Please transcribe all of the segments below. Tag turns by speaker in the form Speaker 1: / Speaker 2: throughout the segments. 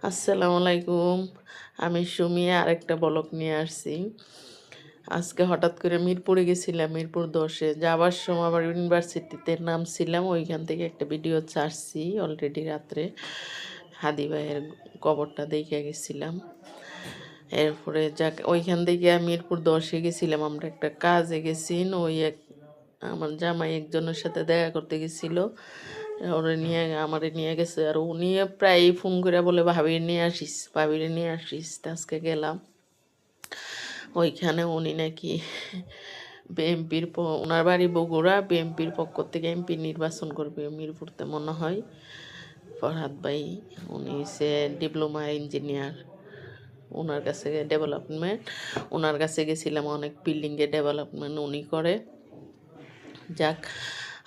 Speaker 1: আসসালামু আলাইকুম। আমি সুমি আরেকটা ব্লগ নিয়ে আসছি। আজকে হঠাৎ করে মিরপুরে গেছিলাম, মিরপুর 10-এ। যাবার সময় আবার ইউনিভার্সিটিতে নামছিলাম। ওইখান থেকে একটা ভিডিও ছাড়ছি অলরেডি রাত্রে। হাদি ভাইয়ের কবরটা দেখে গেছিলাম। এরপরে যাক ওইখান থেকে মিরপুর 10-এ গেছিলাম। আমরা একটা কাজে গেছি। আমার জামাই একজনের সাথে দেখা করতে গেছিল। আমারে নিয়ে গেছে। আর উনি প্রায় ফোন করে বলে ভাবিরে নিয়ে আসিস, ভাবিরে নিয়ে আসিস। তা আজকে গেলাম। ওইখানে উনি নাকি বিএনপির ওনার বাড়ি বগুড়া, বিএনপির পক্ষ থেকে এমপি নির্বাচন করবে মিরপুরতে মনে হয়। ফরহাদ ভাই, উনি হচ্ছে ডিপ্লোমা ইঞ্জিনিয়ার। ওনার কাছে ডেভেলপমেন্ট, ওনার কাছে গেছিলাম। অনেক বিল্ডিংয়ে ডেভেলপমেন্ট উনি করে। যাক,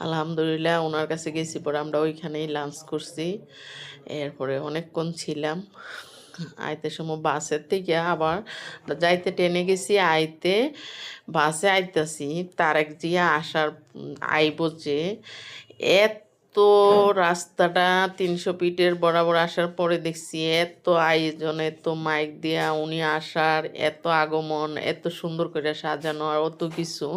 Speaker 1: আলহামদুলিল্লাহ ওনার কাছে গেছি। পরে আমরা ওইখানেই লাঞ্চ করছি। এরপরে অনেকক্ষণ ছিলাম। আইতে সময় বাসের থেকে আবার যাইতে ট্রেনে গেছি, আইতে বাসে আইতাছি। তারেক জিয়া আসার আইব যে এত রাস্তাটা 300 ফিটের বরাবর আসার পরে দেখছি এত আয়োজন, এত মাইক দিয়া উনি আসার, এত আগমন, এত সুন্দর করে সাজানো আর অত কিছু।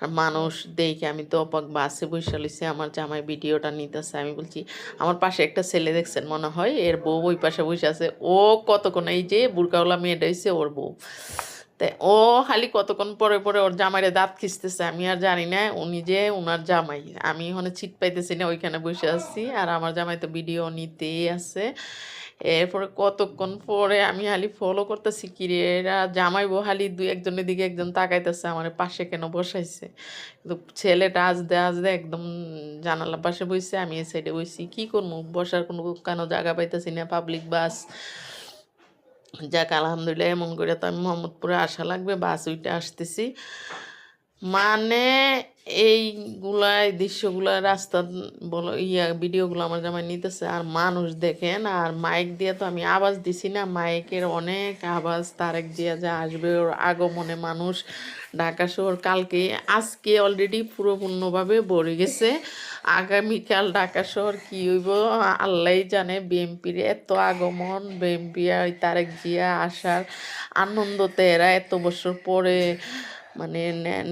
Speaker 1: আর মানুষ দেখে আমি তো অবাক। বাসে বসে লইছি, আমার জামাই ভিডিওটা নিতেছে। আমি বলছি আমার পাশে একটা ছেলে দেখছেন মনে হয়, এর বউ ওই পাশে বসে আছে। ও কতক্ষণ, এই যে বুরকাওয়ালা মেয়েটা হয়েছে ওর বউ। তাই ও খালি কতক্ষণ পরে পরে ওর জামাইরে দাঁত খিঁচতেছে। আমি আর জানি না উনি যে উনার জামাই। আমি ওখানে ছিট পাইতেছি না, ওইখানে বসে আছি। আর আমার জামাই তো ভিডিও নিতেই আছে। এরপরে কতক্ষণ পরে আমি খালি ফলো করতেছি, কিরে এরা জামাই বউ খালি দুই একজনের দিকে একজন তাকাইতেছে আমার পাশে কেন বসাইছে। কিন্তু ছেলেটা আসতে একদম জানালার পাশে বসছে, আমি এই সাইডে বসছি। কি করবো, বসার কোনো কেন জায়গা পাইতেছি না, পাবলিক বাস। যাক আলহামদুলিল্লাহ, এমন করে তো আমি মোহাম্মদপুরে আসা লাগবে, বাস উইটে আসতেছি। মানে এইগুলাই দৃশ্যগুলা রাস্তা বলো ভিডিওগুলো আমার জামাই নিতেছে। আর মানুষ দেখেন, আর মাইক দিয়ে তো আমি আওয়াজ দিছি না, মাইকের অনেক আওয়াজ। তারেক জিয়া যা আসবে ওর আগমনে মানুষ ঢাকা শহর কালকে আজকে অলরেডি পুরোপূর্ণভাবে ভরে গেছে। আগামীকাল ঢাকা শহর কি হইব আল্লাহ জানে। বিএনপির এত আগমন, বিএনপি আর তারেক জিয়া আসার আনন্দতে এরা এত বছর পরে মানে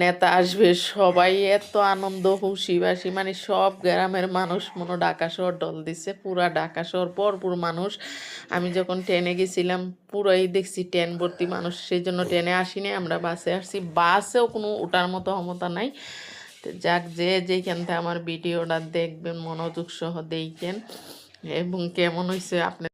Speaker 1: নেতা আসবে, সবাই এত আনন্দ খুশি বাসি। মানে সব গ্রামের মানুষ মনে ঢাকা শহর ডল দিছে। পুরা ঢাকা শহর ভরপুর মানুষ। আমি যখন ট্রেনে গেছিলাম পুরাই দেখছি ট্রেন ভর্তি মানুষ। সেই জন্য ট্রেনে আসিনি, আমরা বাসে আসছি। বাসেও কোনো ওঠার মতো ক্ষমতা নাই। তো যাক, যে যেখান থেকে আমার ভিডিওটা দেখবেন মনোযোগ সহ দেখেন এবং কেমন হয়েছে আপনি